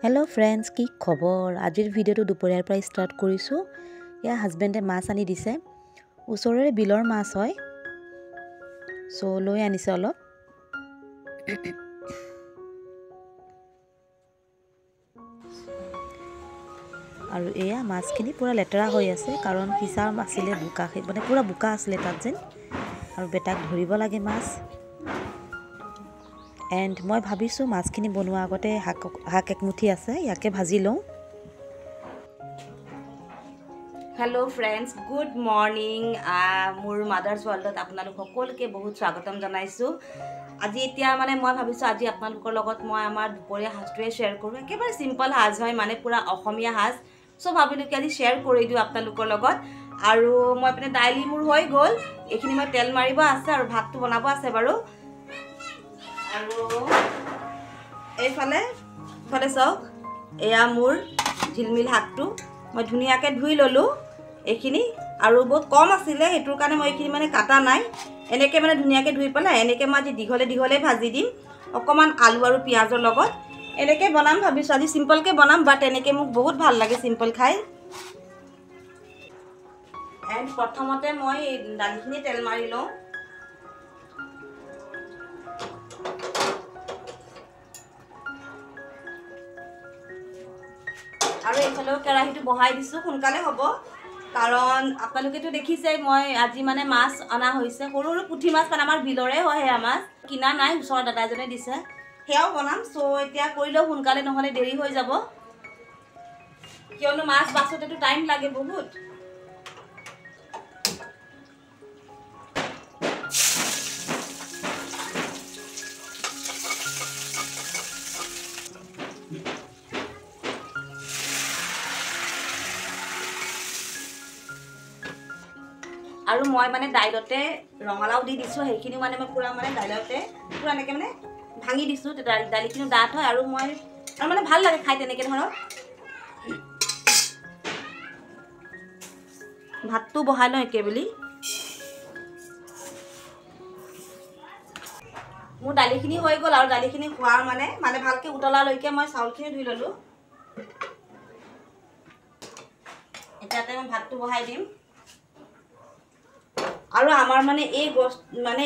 hello friends की खबर आजिर video दुपरियार पर start करिसु या हाजबेंडे माछ आनी दिसे उसरे बिलर माछ হয় सो লৈ আনিছে অলপ আৰু এয়া মাছখিনি পুৰা লেতেৰা হৈ আছে কাৰণ ফিছাৰ মাছিলে বুকা মানে পুৰা বুকা আছিল তাত যেন আৰু বেটাক ধৰিব লাগে মাছ এন্ড মই ভাবিছো মাছখিনি বনোৱা আগতে হাক এক মুঠি আছে ইয়াকে ভাজি লওঁ हेलो फ्रेंड्स गुड मॉर्निंग मोर मदार्स वर्ल्डत आपनालोक सकलोके बहुत स्वागतम जनाइछु আজি এতিয়া মানে মই ভাবিছো আজি আপোনালোকৰ লগত মই আমাৰ দুপৰীয়া হাজটোৱে শেয়াৰ কৰো একেবাৰে সিম্পল হাজ হয় মানে পুৰা অসমীয়া হাজ সো ভাবিলো কি আজি শেয়াৰ কৰি দিও আপোনালোকৰ লগত আৰু মই মানে দাইলি মোৰ হৈ গল এখিনি মই তেল মাৰিব আছে আৰু ভাতটো বনাব আছে বাৰু আৰু এইফালে চাওক এয়া মোৰ ঝিলমিল হাতটো মই ধুনিয়াকে ধুই ললো এখিনি আৰু বহুত কম আছিলে হেতুৰ কাৰণে মই এখিনি মানে কাটা নাই এনেকে মানে ধুনিয়াকে ধুই পেলা এনেকে মই আজি দিঘলে ভাজি দিম অকমান আলু আৰু পিয়াজৰ লগত এনেকে বনাম ভাবিছো আজি সিম্পল কে বনাম বাট এনেকে মোক বহুত ভাল লাগে সিম্পল খাই এন্ড প্ৰথমতে মই দালিখিনি তেল মাৰি লওঁ আৰু এফালেও কেৰাহীটো বহাই দিছো সোনকালে হ'ব কাৰণ আপোনালোকেটো দেখিছে মই আজি মানে মাছ আনা হৈছে সৰু পুঠি মাছ মানে আমাৰ বিলৰে হয় হেয়া মাছ কিনা নাই ওচৰ দাদাজনে দিছে হেয়াও বনাম সো এতিয়া কৰিলো সোনকালে নহলে দেৰি হৈ যাব কিয়নো মাছ বাছতেটো টাইম লাগে বহুত আৰু মই মানে দাইলতে ৰঙালাও দি দিছো হেখিনি মানে মই পুৰা মানে দাইলতে পুৰা এনেকে মানে ভাঙি দিছো দাইলখিনি ডাঠ হয় আৰু মই আৰু মানে ভাল লাগে খাই তেনেকে ধৰক ভাতটো বহাই লওঁ একেবেলি মোৰ দালিখিনি হৈ গল আৰু দালিখিনি খোৱাৰ মানে ভালকে উতলা লৈকে মই চাউলখিনি ধুই ললো এটাতে মই ভাতটো বহাই দিম আৰু আমাৰ মানে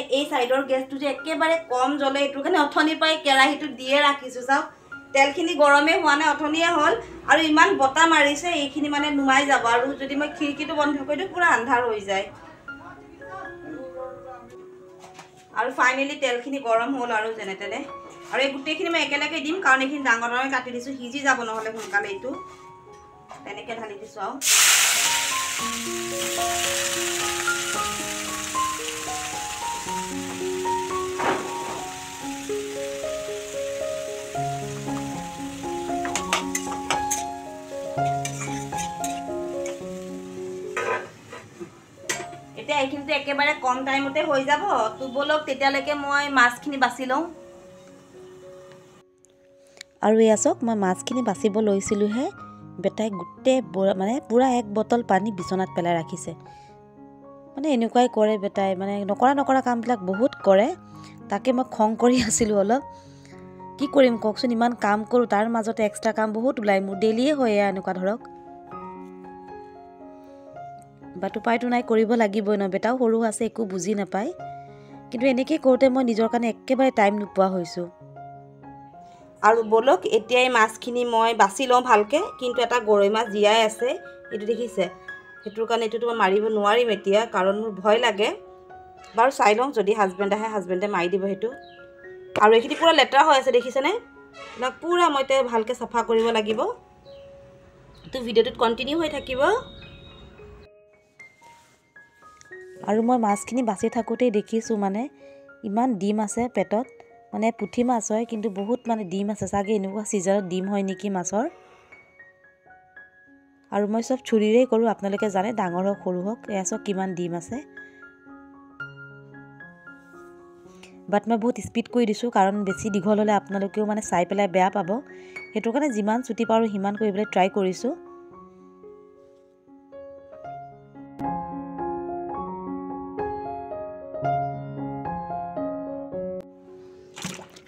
এই সাইডৰ গ্যাসটো যে একেবাৰে কম জ্বলে এটো কাৰণে অথনি পাই কেৰাহীটো দিয়ে ৰাখিছো চাও তেলখিনি গৰমে হোৱা নাই অথনিয়ে হল আৰু ইমান বতা মাৰিছে এইখিনি মানে নুমাই যাব আৰু যদি মই খিৰকিটো বন্ধ কৰি দিও পুৰা আন্ধাৰ হৈ যায় আৰু ফাইনালি তেলখিনি গৰম হ'ল আৰু যেনে তেনে আৰু এই গুটেখিনি মই একেলগে দিম কাৰণ এইখিনি ডাঙৰ ডাঙৰ কাটি দিছো হিজি যাব নহলে সোনকালে এইটো তেনেকে ঢালি দিছো আৰু এইখিনিতে একেবাৰে কম টাইমতে হৈ যাব তো বলক তেতিয়ালৈকে মই মাছখিনি বাছি লওঁ আৰু এয়া চাওক মই মাছখিনি বাছিব লৈছিলোহে বেটাই গুটে মানে পুৰা এক বটল পানী বিছনাত পেলাই ৰাখিছে মানে এনেকুৱাই কৰে বেটাই মানে নকৰা কামবিলাক বহুত কৰে তাকে মই খং কৰি আছিলো অলপ কি কৰিম কওকচোন ইমান কাম কৰো তাৰ মাজতে এক্সট্ৰা কাম বহুত ওলাই মোৰ ডেইলিয়ে হয় এনেকুৱা ধৰক বাট উপায়টো নাই কৰিব লাগিবই ন বেটাও সৰু আছে একো বুজি নাপায় কিন্তু এনেকে কৰোতে মই নিজৰ কাৰণে একেবাৰে টাইম নোপোৱা হৈছো আৰু বলক এতিয়া এই মাছখিনি মই বাছি লওঁ ভালকে কিন্তু এটা গৰৈ মাছ জিয়াই আছে এটো দেখিছে হেতুৰ কাৰণে এটো মই মাৰিব নোৱাৰিম এতিয়া কাৰণ মোৰ ভয় লাগে বাৰু চাই লওঁ যদি হাজবেন্ড আহে হাজবেন্ডে মাৰি দিব হেতু আৰু এইখিনি পুৰা লেতেৰা হৈ আছে দেখিছেনে না পুৰা মইতে ভালকে সাফা কৰিব লাগিব তো ভিডিওটোত কন্টিনিউ হৈ থাকিব আৰু মই মাছখিনি বাছি থাকোতে দেখিছো মানে ইমান ডিম আছে পেটত মানে পুঠি মাছ হয় কিন্তু বহুত মানে ডিম আছে সাগে এনেকুৱা সিজনত ডিম হয় নেকি মাছৰ আৰু মই সব ছুৰীৰে কৰো আপোনালোকে জানে ডাঙৰ হক সৰু হক এয়াছ কিমান ডিম আছে বাট মই বহুত স্পিড কৰি দিছো কাৰণ বেছি দীঘল হলে আপোনালোকেও মানে চাই পেলাই বেয়া পাব হেতু কাৰণে যিমান ছুটি পাৰো হিমান কৰিবলৈ ট্ৰাই কৰিছো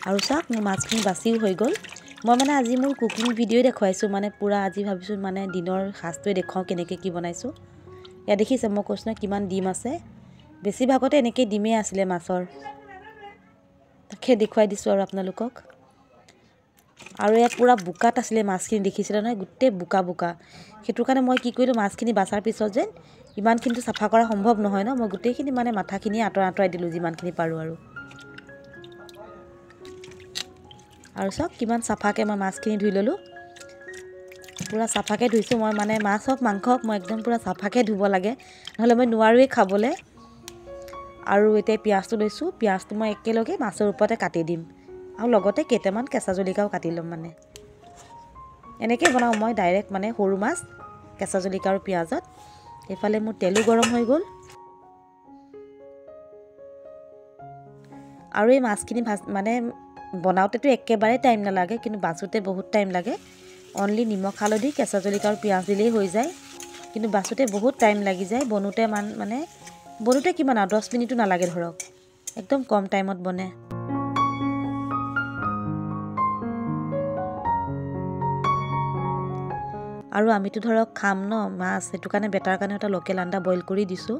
আৰু চাওক মোৰ মাছখিনি বাছিও হৈ গ'ল মই মানে আজি মোৰ কুকিং ভিডিঅ'ই দেখুৱাইছোঁ মানে পূৰা আজি ভাবিছোঁ মানে দিনৰ সাজটোৱে দেখুৱাওঁ কেনেকৈ কি বনাইছোঁ ইয়াত দেখিছে মই কৈছোঁ নহয় কিমান ডিম আছে বেছিভাগতে এনেকৈ ডিমেই আছিলে মাছৰ তাকে দেখুৱাই দিছোঁ আৰু আপোনালোকক আৰু ইয়াত পূৰা বোকাত আছিলে মাছখিনি দেখিছিলে নহয় গোটেই বোকা বোকা সেইটো কাৰণে মই কি কৰিলোঁ মাছখিনি বাচাৰ পিছত যেন ইমানখিনিতো চাফা কৰা সম্ভৱ নহয় ন মই গোটেইখিনি মানে মাথাখিনি আঁতৰাই দিলোঁ যিমানখিনি পাৰোঁ আৰু চাওক কিমান চাফাকৈ মই মাছখিনি ধুই ল'লোঁ পূৰা চাফাকৈ ধুইছোঁ মই মানে মাছ হওক মাংস হওক মই একদম পূৰা চাফাকৈ ধুব লাগে নহ'লে মই নোৱাৰোৱেই খাবলৈ আৰু এতিয়া পিঁয়াজটো লৈছোঁ পিঁয়াজটো মই একেলগে মাছৰ ওপৰতে কাটি দিম আৰু লগতে কেইটামান কেঁচা জলকীয়াও কাটি ল'ম মানে এনেকৈ বনাওঁ মই ডাইৰেক্ট মানে সৰু মাছ কেঁচা জলকীয়া আৰু পিঁয়াজত এইফালে মোৰ তেলো গৰম হৈ গ'ল আৰু এই মাছখিনি মানে বনাওঁতেতো একেবাৰে টাইম নালাগে কিন্তু বাছোঁতে বহুত টাইম লাগে অনলি নিমখ হালধি কেঁচা জলকীয়া আৰু পিঁয়াজ দিলেই হৈ যায় কিন্তু বাছোঁতে বহুত টাইম লাগি যায় বনোতে বনোতে কিমান আৰু 10 মিনিটো নালাগে ধৰক একদম কম টাইমত বনে আৰু আমিতো ধৰক খাম ন মাছ সেইটো কাৰণে বেটাৰ কাৰণে এটা লোকেল আন্দা বইল কৰি দিছোঁ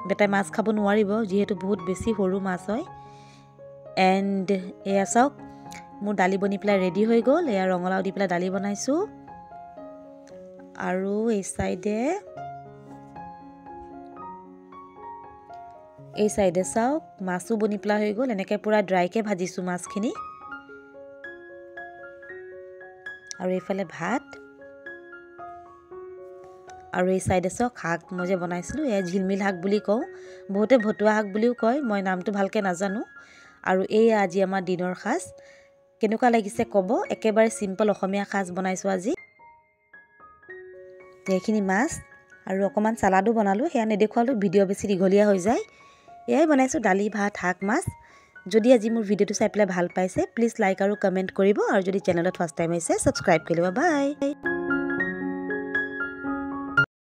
বেটাই মাছ খাব নোৱাৰিব যিহেতু বহুত বেছি সৰু মাছ হয় এণ্ড এয়া চাওক মোৰ দালি বনি পেলাই ৰেডি হৈ গ'ল এয়া ৰঙালাও দি পেলাই দালি বনাইছোঁ আৰু এই চাইডে চাওক মাছো বনি পেলাই হৈ গ'ল এনেকৈ পূৰা ড্ৰাইকৈ ভাজিছোঁ মাছখিনি আৰু এইফালে ভাত আৰু এই চাইডে চাওক শাক মই যে বনাইছিলোঁ এয়া ঝিলমিল শাক বুলি কওঁ বহুতে ভতুৱা শাক বুলিও কয় মই নামটো ভালকৈ নাজানো আৰু এই আজি আমাৰ দিনৰ সাজ কেনেকুৱা লাগিছে ক'ব একেবাৰে চিম্পল অসমীয়া সাজ বনাইছোঁ আজি এইখিনি মাছ আৰু অকণমান চালাডো বনালোঁ সেয়া নেদেখুৱালোঁ ভিডিঅ' বেছি দীঘলীয়া হৈ যায় এয়াই বনাইছোঁ দালি ভাত শাক মাছ যদি আজি মোৰ ভিডিঅ'টো চাই পেলাই ভাল পাইছে প্লিজ লাইক আৰু কমেণ্ট কৰিব আৰু যদি চেনেলত ফাৰ্ষ্ট টাইম আহিছে ছাবস্ক্ৰাইব কৰি ল'ব বাই